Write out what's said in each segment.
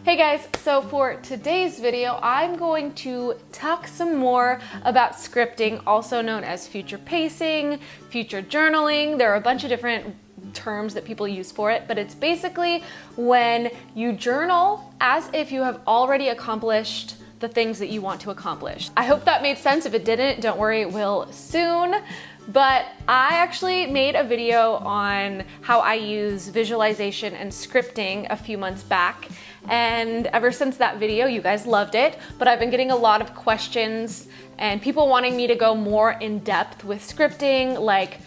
Hey guys, so for today's video, I'm going to talk some more about scripting, also known as future pacing, future journaling. There are a bunch of different terms that people use for it, but it's basically when you journal as if you have already accomplished the things that you want to accomplish. I hope that made sense. If it didn't, don't worry, it will soon. But I actually made a video on how I use visualization and scripting a few months back. And ever since that video, you guys loved it, but I've been getting a lot of questions and people wanting me to go more in depth with scripting, like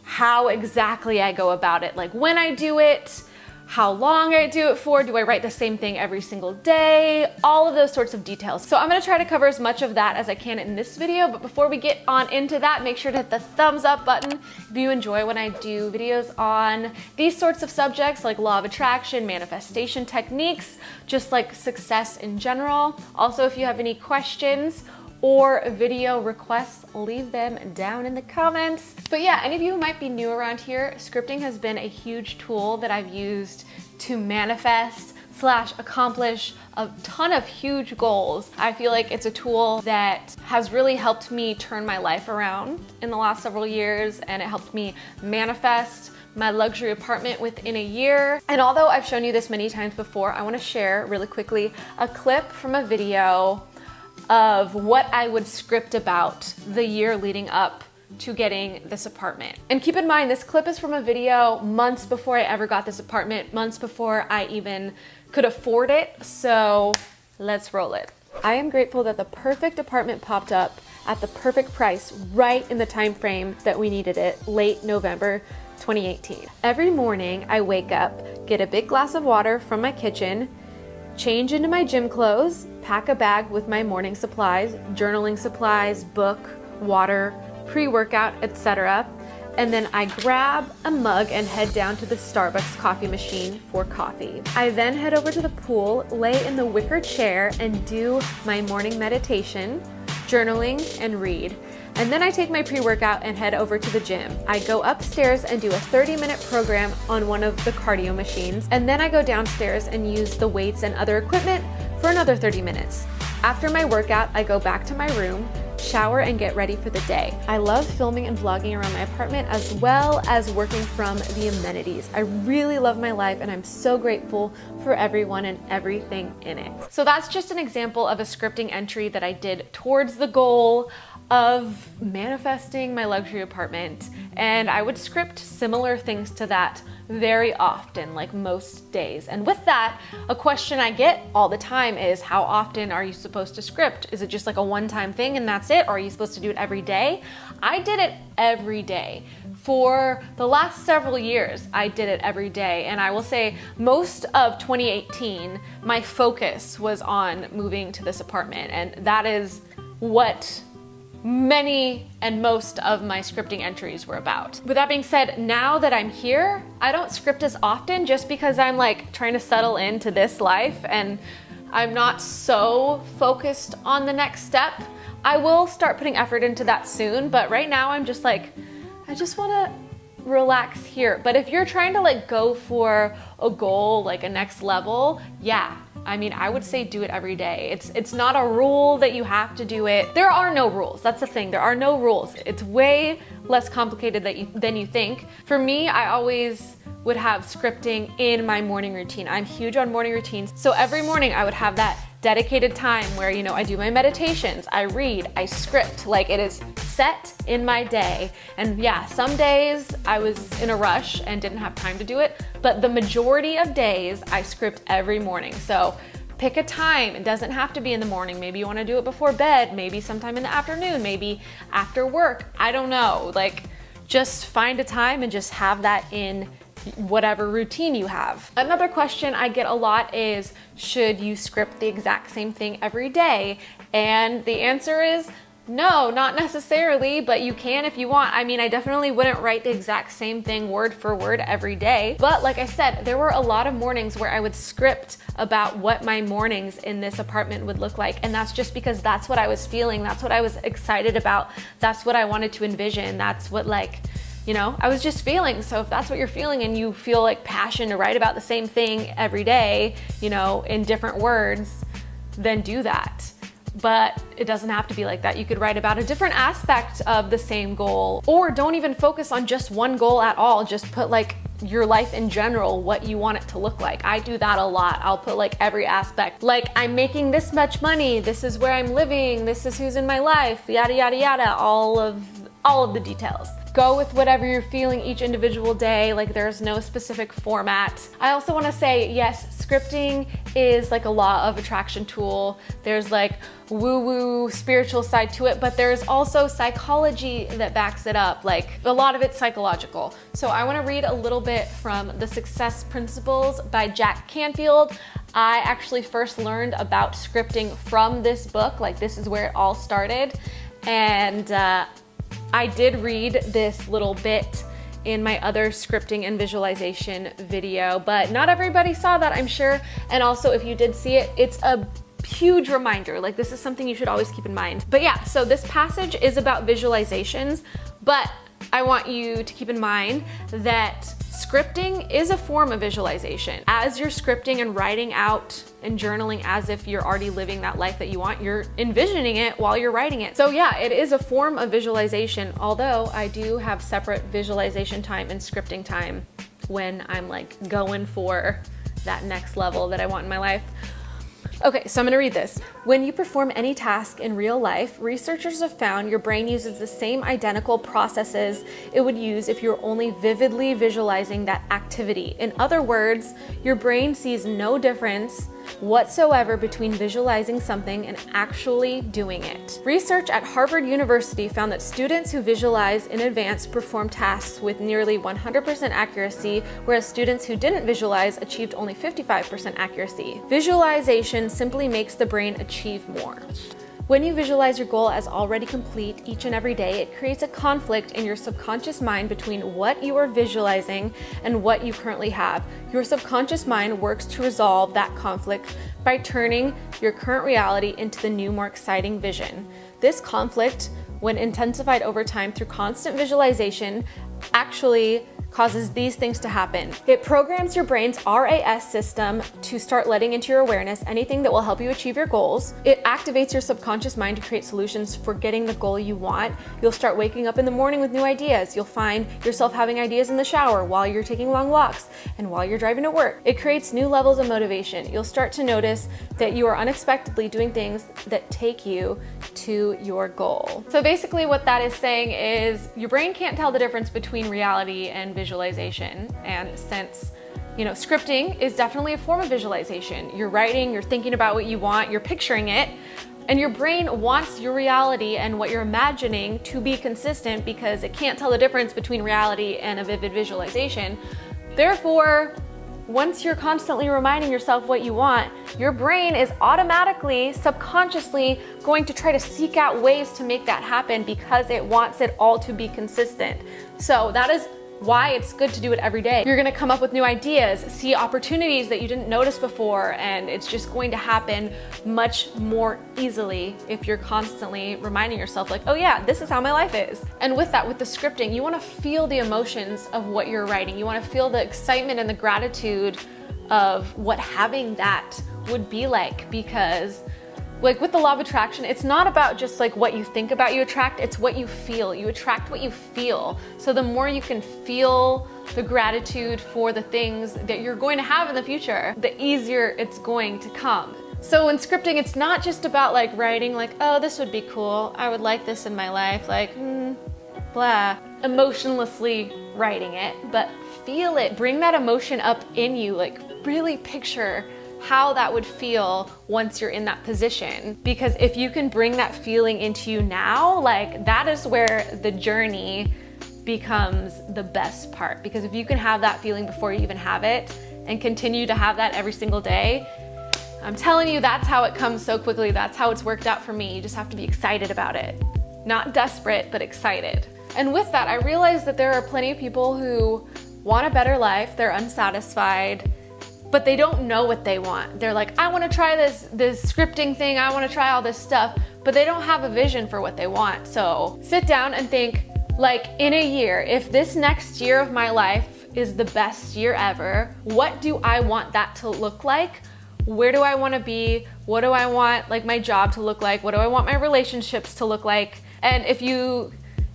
how exactly I go about it, like when I do it, how long I do it for, do I write the same thing every single day, all of those sorts of details. So I'm gonna try to cover as much of that as I can in this video, but before we get on into that, make sure to hit the thumbs up button if you enjoy when I do videos on these sorts of subjects like law of attraction, manifestation techniques, just like success in general. Also, if you have any questions or video requests, leave them down in the comments. But yeah, any of you who might be new around here, scripting has been a huge tool that I've used to manifest / accomplish a ton of huge goals. I feel like it's a tool that has really helped me turn my life around in the last several years, and it helped me manifest my luxury apartment within a year. And although I've shown you this many times before, I wanna share really quickly a clip from a video of what I would script about the year leading up to getting this apartment. And keep in mind, this clip is from a video months before I ever got this apartment, months before I even could afford it. So let's roll it. I am grateful that the perfect apartment popped up at the perfect price right in the time frame that we needed it, late November 2018. Every morning I wake up, get a big glass of water from my kitchen, change into my gym clothes, pack a bag with my morning supplies, journaling supplies, book, water, pre-workout, etc. And then I grab a mug and head down to the Starbucks coffee machine for coffee. I then head over to the pool, lay in the wicker chair, and do my morning meditation, journaling, and read. And then I take my pre-workout and head over to the gym. I go upstairs and do a 30-minute program on one of the cardio machines. And then I go downstairs and use the weights and other equipment for another 30 minutes. After my workout, I go back to my room, shower, and get ready for the day. I love filming and vlogging around my apartment as well as working from the amenities. I really love my life and I'm so grateful for everyone and everything in it. So that's just an example of a scripting entry that I did towards the goal of manifesting my luxury apartment. And I would script similar things to that very often, like most days. And with that, a question I get all the time is, how often are you supposed to script? Is it just like a one-time thing and that's it? Or are you supposed to do it every day? I did it every day. For the last several years, I did it every day. And I will say most of 2018, my focus was on moving to this apartment. And that is what many and most of my scripting entries were about. With that being said, now that I'm here, I don't script as often just because I'm like trying to settle into this life and I'm not so focused on the next step. I will start putting effort into that soon, but right now I'm just like, I just wanna relax here. But if you're trying to like go for a goal, like a next level, yeah. I mean, I would say do it every day. It's not a rule that you have to do it. There are no rules. That's the thing. There are no rules. It's way less complicated than you think. For me, I always would have scripting in my morning routine. I'm huge on morning routines. So every morning I would have that dedicated time where, you know, I do my meditations, I read, I script, like it is set in my day. And yeah, some days I was in a rush and didn't have time to do it, but the majority of days I script every morning. So pick a time. It doesn't have to be in the morning. Maybe you want to do it before bed, maybe sometime in the afternoon, maybe after work. I don't know. Like, just find a time and just have that in whatever routine you have. Another question I get a lot is, should you script the exact same thing every day? And the answer is no, not necessarily, but you can if you want. I mean, I definitely wouldn't write the exact same thing word for word every day. But like I said, there were a lot of mornings where I would script about what my mornings in this apartment would look like. And that's just because that's what I was feeling. That's what I was excited about. That's what I wanted to envision. That's what like You know, I was just feeling. So if that's what you're feeling and you feel like passion to write about the same thing every day, you know, in different words, then do that. But it doesn't have to be like that. You could write about a different aspect of the same goal, or don't even focus on just one goal at all. Just put like your life in general, what you want it to look like. I do that a lot. I'll put like every aspect, like I'm making this much money, this is where I'm living, this is who's in my life, yada, yada, yada, all of the details. Go with whatever you're feeling each individual day. Like there's no specific format. I also want to say, yes, scripting is like a law of attraction tool. There's like woo-woo spiritual side to it, but there's also psychology that backs it up. Like a lot of it's psychological. So I want to read a little bit from The Success Principles by Jack Canfield. I actually first learned about scripting from this book. Like this is where it all started. And I did read this little bit in my other scripting and visualization video, but not everybody saw that, I'm sure. And also if you did see it, it's a huge reminder. Like this is something you should always keep in mind. But yeah, so this passage is about visualizations, but I want you to keep in mind that scripting is a form of visualization. As you're scripting and writing out and journaling as if you're already living that life that you want, you're envisioning it while you're writing it. So yeah, it is a form of visualization, although I do have separate visualization time and scripting time when I'm like going for that next level that I want in my life. Okay, so I'm gonna read this. When you perform any task in real life, researchers have found your brain uses the same identical processes it would use if you're only vividly visualizing that activity. In other words, your brain sees no difference whatsoever between visualizing something and actually doing it. Research at Harvard University found that students who visualize in advance perform tasks with nearly 100% accuracy, whereas students who didn't visualize achieved only 55% accuracy. Visualization simply makes the brain achieve more. When you visualize your goal as already complete each and every day, it creates a conflict in your subconscious mind between what you are visualizing and what you currently have. Your subconscious mind works to resolve that conflict by turning your current reality into the new, more exciting vision. This conflict, when intensified over time through constant visualization, actually causes these things to happen. It programs your brain's RAS system to start letting into your awareness anything that will help you achieve your goals. It activates your subconscious mind to create solutions for getting the goal you want. You'll start waking up in the morning with new ideas. You'll find yourself having ideas in the shower while you're taking long walks and while you're driving to work. It creates new levels of motivation. You'll start to notice that you are unexpectedly doing things that take you to your goal. So basically what that is saying is your brain can't tell the difference between reality and visualization. And since, you know, scripting is definitely a form of visualization. You're writing, you're thinking about what you want, you're picturing it, and your brain wants your reality and what you're imagining to be consistent because it can't tell the difference between reality and a vivid visualization. Therefore, once you're constantly reminding yourself what you want, your brain is automatically, subconsciously going to try to seek out ways to make that happen because it wants it all to be consistent. So that is why it's good to do it every day. You're gonna come up with new ideas, see opportunities that you didn't notice before, and it's just going to happen much more easily if you're constantly reminding yourself like, oh yeah, this is how my life is. And with that, with the scripting, you wanna feel the emotions of what you're writing. You wanna feel the excitement and the gratitude of what having that would be like, because like with the law of attraction, it's not about just like what you think about you attract, it's what you feel. You attract what you feel. So the more you can feel the gratitude for the things that you're going to have in the future, the easier it's going to come. So in scripting, it's not just about like writing like, oh, this would be cool, I would like this in my life, like, blah, emotionlessly writing it, but feel it, bring that emotion up in you, like really picture how that would feel once you're in that position. Because if you can bring that feeling into you now, like that is where the journey becomes the best part. Because if you can have that feeling before you even have it and continue to have that every single day, I'm telling you, that's how it comes so quickly. That's how it's worked out for me. You just have to be excited about it. Not desperate, but excited. And with that, I realized that there are plenty of people who want a better life, they're unsatisfied, but they don't know what they want. They're like, I want to try this scripting thing, I want to try all this stuff, but they don't have a vision for what they want. So sit down and think, Like in a year, if this next year of my life is the best year ever, what do I want that to look like? Where do I want to be? What do I want like my job to look like? What do I want my relationships to look like? And if you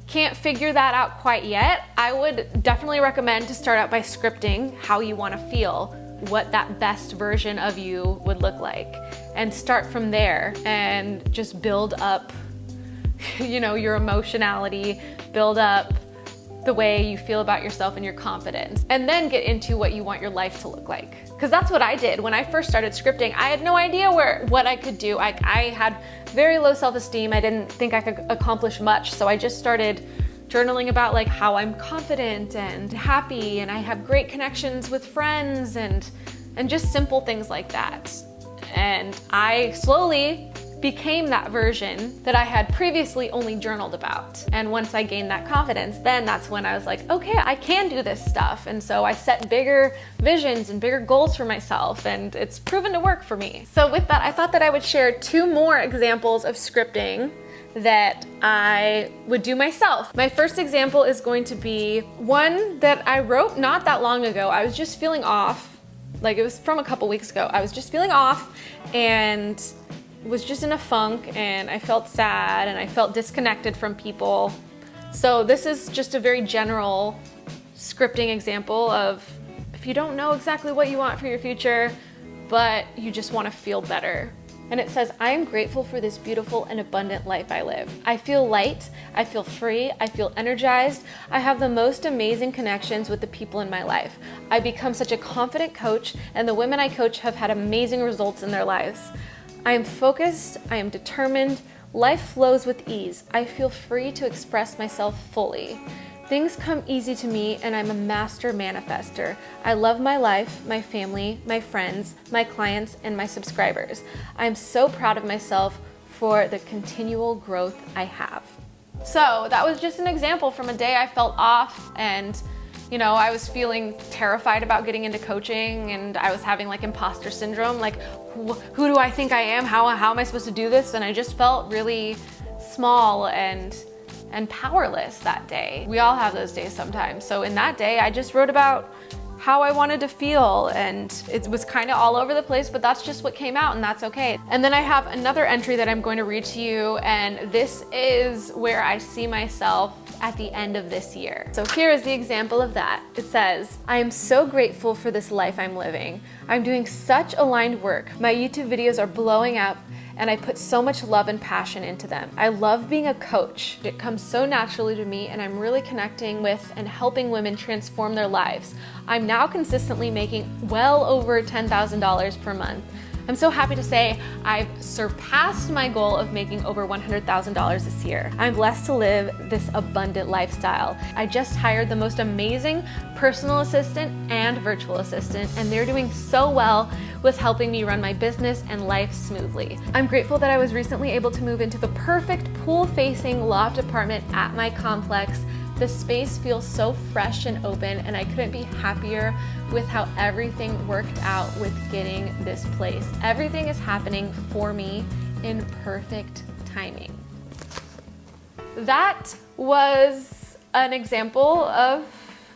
can't figure that out quite yet, I would definitely recommend to start out by scripting how you want to feel, what that best version of you would look like, and start from there and just build up, you know, your emotionality, build up the way you feel about yourself and your confidence, and then get into what you want your life to look like. Because that's what I did. When I first started scripting, I had no idea what I could do. I had very low self-esteem. I didn't think I could accomplish much. So I just started journaling about like how I'm confident and happy and I have great connections with friends and just simple things like that. And I slowly became that version that I had previously only journaled about. And once I gained that confidence, then that's when I was like, okay, I can do this stuff. And so I set bigger visions and bigger goals for myself, and it's proven to work for me. So with that, I thought that I would share 2 more examples of scripting that I would do myself. My first example is going to be one that I wrote not that long ago. I was just feeling off. Like it was from a couple weeks ago. I was just feeling off and was just in a funk, and I felt sad and I felt disconnected from people. So this is just a very general scripting example of if you don't know exactly what you want for your future, but you just want to feel better. And it says, I am grateful for this beautiful and abundant life I live. I feel light, I feel free, I feel energized. I have the most amazing connections with the people in my life. I become such a confident coach, and the women I coach have had amazing results in their lives. I am focused, I am determined, life flows with ease. I feel free to express myself fully. Things come easy to me, and I'm a master manifester. I love my life, my family, my friends, my clients, and my subscribers. I am so proud of myself for the continual growth I have. So that was just an example from a day I felt off, and you know, I was feeling terrified about getting into coaching, and I was having like imposter syndrome, like who do I think I am? How am I supposed to do this? And I just felt really small and powerless that day. We all have those days sometimes. So in that day, I just wrote about how I wanted to feel, and it was kind of all over the place, but that's just what came out, and that's okay. And then I have another entry that I'm going to read to you, and this is where I see myself at the end of this year. So here is the example of that. It says, I am so grateful for this life I'm living. I'm doing such aligned work. My YouTube videos are blowing up, and I put so much love and passion into them. I love being a coach. It comes so naturally to me, and I'm really connecting with and helping women transform their lives. I'm now consistently making well over $10,000 per month. I'm so happy to say I've surpassed my goal of making over $100,000 this year. I'm blessed to live this abundant lifestyle. I just hired the most amazing personal assistant and virtual assistant, and they're doing so well with helping me run my business and life smoothly. I'm grateful that I was recently able to move into the perfect pool-facing loft apartment at my complex. The space feels so fresh and open, and I couldn't be happier with how everything worked out with getting this place. Everything is happening for me in perfect timing. That was an example of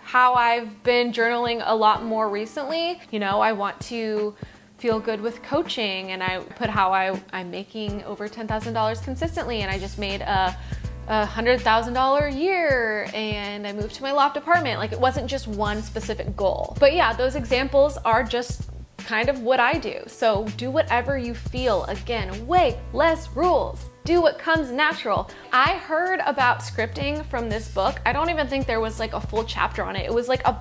how I've been journaling a lot more recently. You know, I want to feel good with coaching, and I put how I'm making over $10,000 consistently, and I just made a $100,000 a year, and I moved to my loft apartment. Like, it wasn't just one specific goal. But yeah, those examples are just kind of what I do. So do whatever you feel. Again, way less rules. Do what comes natural. I heard about scripting from this book. I don't even think there was like a full chapter on it. It was like a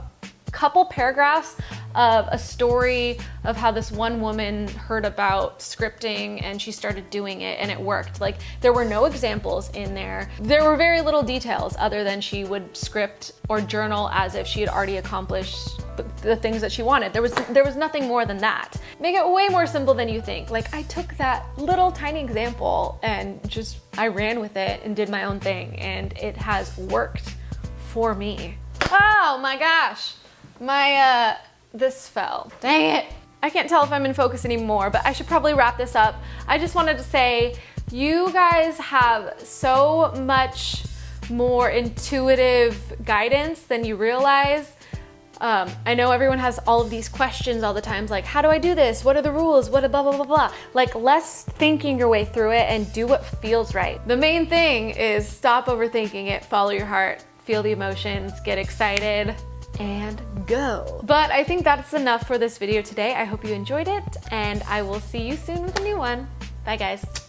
couple paragraphs of a story of how this one woman heard about scripting and she started doing it and it worked. Like, there were no examples in there. There were very little details other than she would script or journal as if she had already accomplished the things that she wanted. There was nothing more than that. Make it way more simple than you think. Like, I took that little tiny example and I ran with it and did my own thing, and it has worked for me. Oh my gosh. This fell. Dang it. I can't tell if I'm in focus anymore, but I should probably wrap this up. I just wanted to say, you guys have so much more intuitive guidance than you realize. I know everyone has all of these questions all the time, like, how do I do this? What are the rules? What a blah, blah, blah, blah. Like, less thinking your way through it and do what feels right. The main thing is stop overthinking it, follow your heart, feel the emotions, get excited, and go. But I think that's enough for this video today. I hope you enjoyed it, and I will see you soon with a new one. Bye, guys.